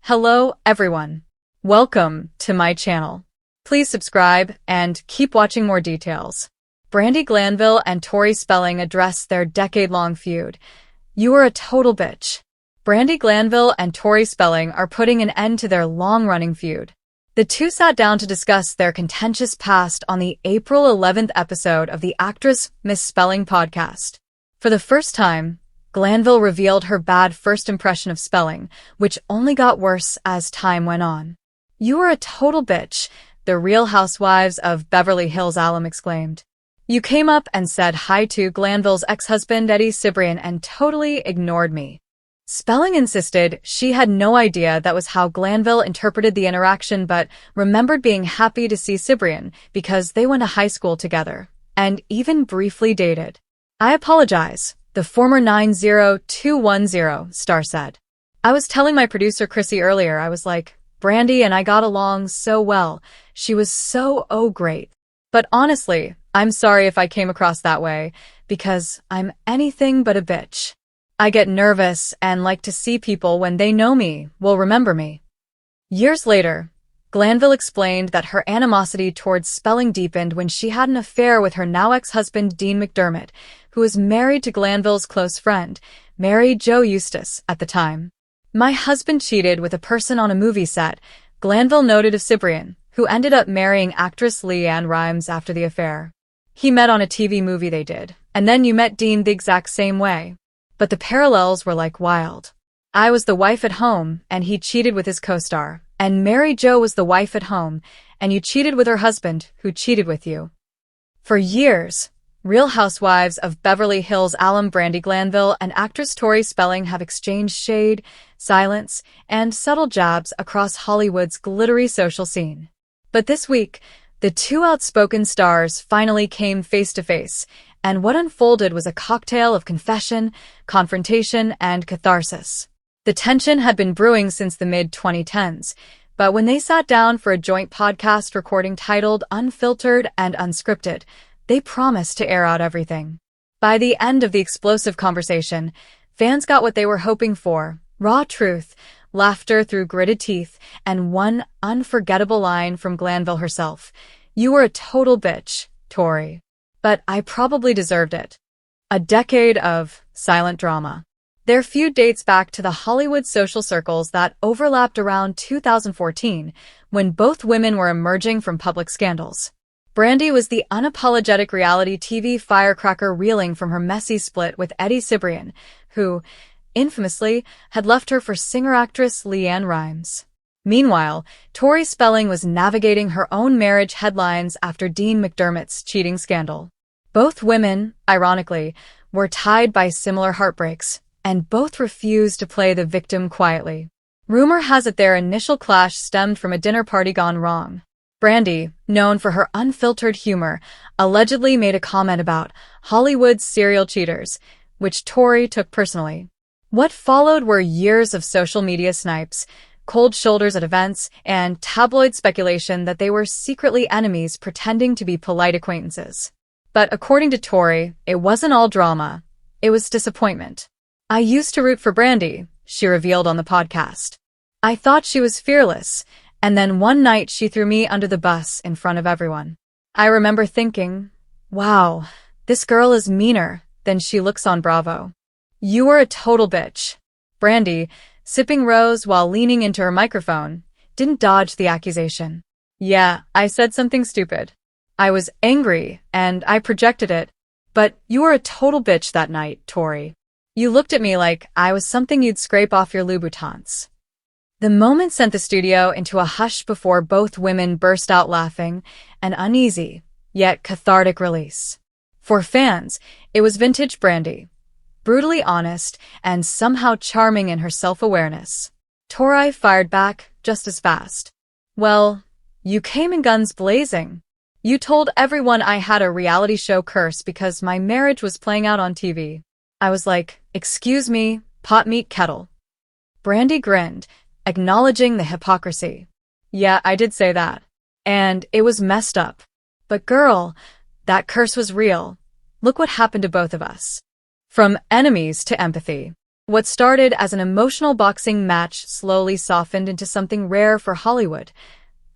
Hello, everyone. Welcome to my channel. Please subscribe and keep watching more details. Brandi Glanville and Tori Spelling address their decade-long feud. You are a total bitch. Brandi Glanville and Tori Spelling are putting an end to their long-running feud. The two sat down to discuss their contentious past on the April 11th episode of the Actress Miss Spelling podcast. For the first time, Glanville revealed her bad first impression of Spelling, which only got worse as time went on. You are a total bitch, the Real Housewives of Beverly Hills alum exclaimed. You came up and said hi to Glanville's ex-husband Eddie Cibrian and totally ignored me. Spelling insisted she had no idea that was how Glanville interpreted the interaction but remembered being happy to see Cibrian because they went to high school together and even briefly dated. I apologize, the former 90210 star said. I was telling my producer Chrissy earlier, I was like, Brandi and I got along so well. She was so great. But honestly, I'm sorry if I came across that way, because I'm anything but a bitch. I get nervous and like to see people when they know me will remember me. Years later, Glanville explained that her animosity towards Spelling deepened when she had an affair with her now ex-husband Dean McDermott, who was married to Glanville's close friend, Mary Jo Eustace, at the time. My husband cheated with a person on a movie set, Glanville noted of Cibrian, who ended up marrying actress Leanne Rimes after the affair. He met on a TV movie they did, and then you met Dean the exact same way. But the parallels were like wild. I was the wife at home, and he cheated with his co-star, and Mary Jo was the wife at home, and you cheated with her husband, who cheated with you. For years, Real Housewives of Beverly Hills alum Brandi Glanville and actress Tori Spelling have exchanged shade, silence, and subtle jabs across Hollywood's glittery social scene. But this week, the two outspoken stars finally came face-to-face, and what unfolded was a cocktail of confession, confrontation, and catharsis. The tension had been brewing since the mid-2010s, but when they sat down for a joint podcast recording titled Unfiltered and Unscripted, they promised to air out everything. By the end of the explosive conversation, fans got what they were hoping for: raw truth, laughter through gritted teeth, and one unforgettable line from Glanville herself. You were a total bitch, Tori. But I probably deserved it. A decade of silent drama. Their feud dates back to the Hollywood social circles that overlapped around 2014, when both women were emerging from public scandals. Brandi was the unapologetic reality TV firecracker reeling from her messy split with Eddie Cibrian, who, infamously, had left her for singer-actress Leanne Rimes. Meanwhile, Tori Spelling was navigating her own marriage headlines after Dean McDermott's cheating scandal. Both women, ironically, were tied by similar heartbreaks, and both refused to play the victim quietly. Rumor has it their initial clash stemmed from a dinner party gone wrong. Brandi, known for her unfiltered humor, allegedly made a comment about Hollywood's serial cheaters, which Tori took personally. What followed were years of social media snipes, cold shoulders at events, and tabloid speculation that they were secretly enemies pretending to be polite acquaintances. But according to Tori, it wasn't all drama. It was disappointment. I used to root for Brandi, she revealed on the podcast. I thought she was fearless, and then one night she threw me under the bus in front of everyone. I remember thinking, wow, this girl is meaner than she looks on Bravo. You were a total bitch. Brandi, sipping rose while leaning into her microphone, didn't dodge the accusation. Yeah, I said something stupid. I was angry, and I projected it. But you were a total bitch that night, Tori. You looked at me like I was something you'd scrape off your Louboutins. The moment sent the studio into a hush before both women burst out laughing, an uneasy, yet cathartic release. For fans, it was vintage Brandi, brutally honest and somehow charming in her self-awareness. Tori fired back just as fast. Well, you came in guns blazing. You told everyone I had a reality show curse because my marriage was playing out on TV. I was like, excuse me, pot meat kettle. Brandi grinned, acknowledging the hypocrisy. Yeah, I did say that. And it was messed up. But girl, that curse was real. Look what happened to both of us. From enemies to empathy. What started as an emotional boxing match slowly softened into something rare for Hollywood: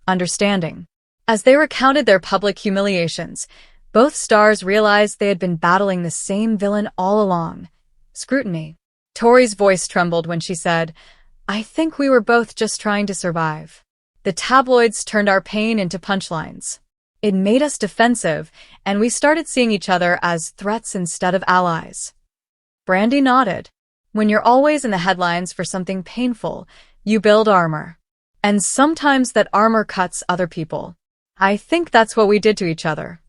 understanding. As they recounted their public humiliations, both stars realized they had been battling the same villain all along: scrutiny. Tori's voice trembled when she said, "I think we were both just trying to survive." The tabloids turned our pain into punchlines. It made us defensive, and we started seeing each other as threats instead of allies. Brandi nodded. When you're always in the headlines for something painful, you build armor. And sometimes that armor cuts other people. I think that's what we did to each other.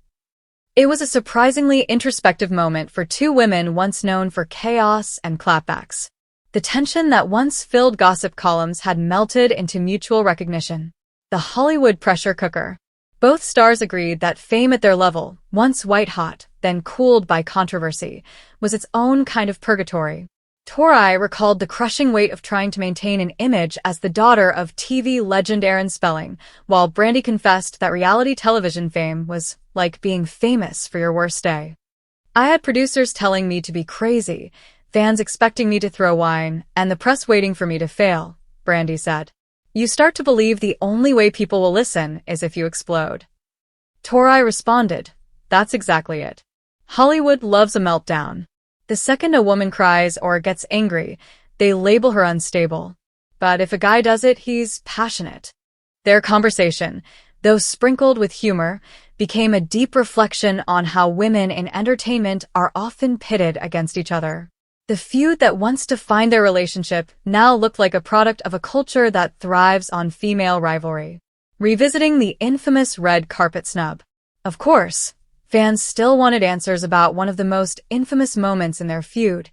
It was a surprisingly introspective moment for two women once known for chaos and clapbacks. The tension that once filled gossip columns had melted into mutual recognition. The Hollywood pressure cooker. Both stars agreed that fame at their level, once white-hot, then cooled by controversy, was its own kind of purgatory. Tori recalled the crushing weight of trying to maintain an image as the daughter of TV legend Aaron Spelling, while Brandi confessed that reality television fame was like being famous for your worst day. "I had producers telling me to be crazy, fans expecting me to throw wine, and the press waiting for me to fail," Brandi said. "You start to believe the only way people will listen is if you explode." Tori responded, "That's exactly it. Hollywood loves a meltdown. The second a woman cries or gets angry, they label her unstable. But if a guy does it, he's passionate." Their conversation, though sprinkled with humor, became a deep reflection on how women in entertainment are often pitted against each other. The feud that once defined their relationship now looked like a product of a culture that thrives on female rivalry. Revisiting the infamous red carpet snub. Of course, fans still wanted answers about one of the most infamous moments in their feud: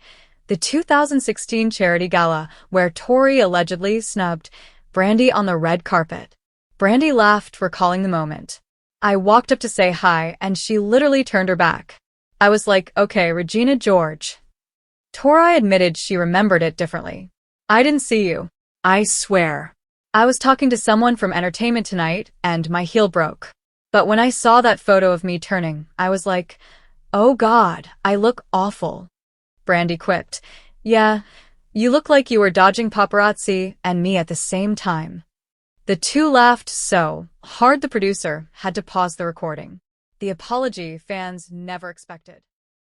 the 2016 charity gala where Tori allegedly snubbed Brandi on the red carpet. Brandi laughed, recalling the moment. "I walked up to say hi, and she literally turned her back. I was like, okay, Regina George." Tori admitted she remembered it differently. "I didn't see you. I swear. I was talking to someone from entertainment tonight, and my heel broke. But when I saw that photo of me turning, I was like, oh God, I look awful." Brandi quipped, "Yeah, you look like you were dodging paparazzi and me at the same time." The two laughed so hard the producer had to pause the recording. The apology fans never expected.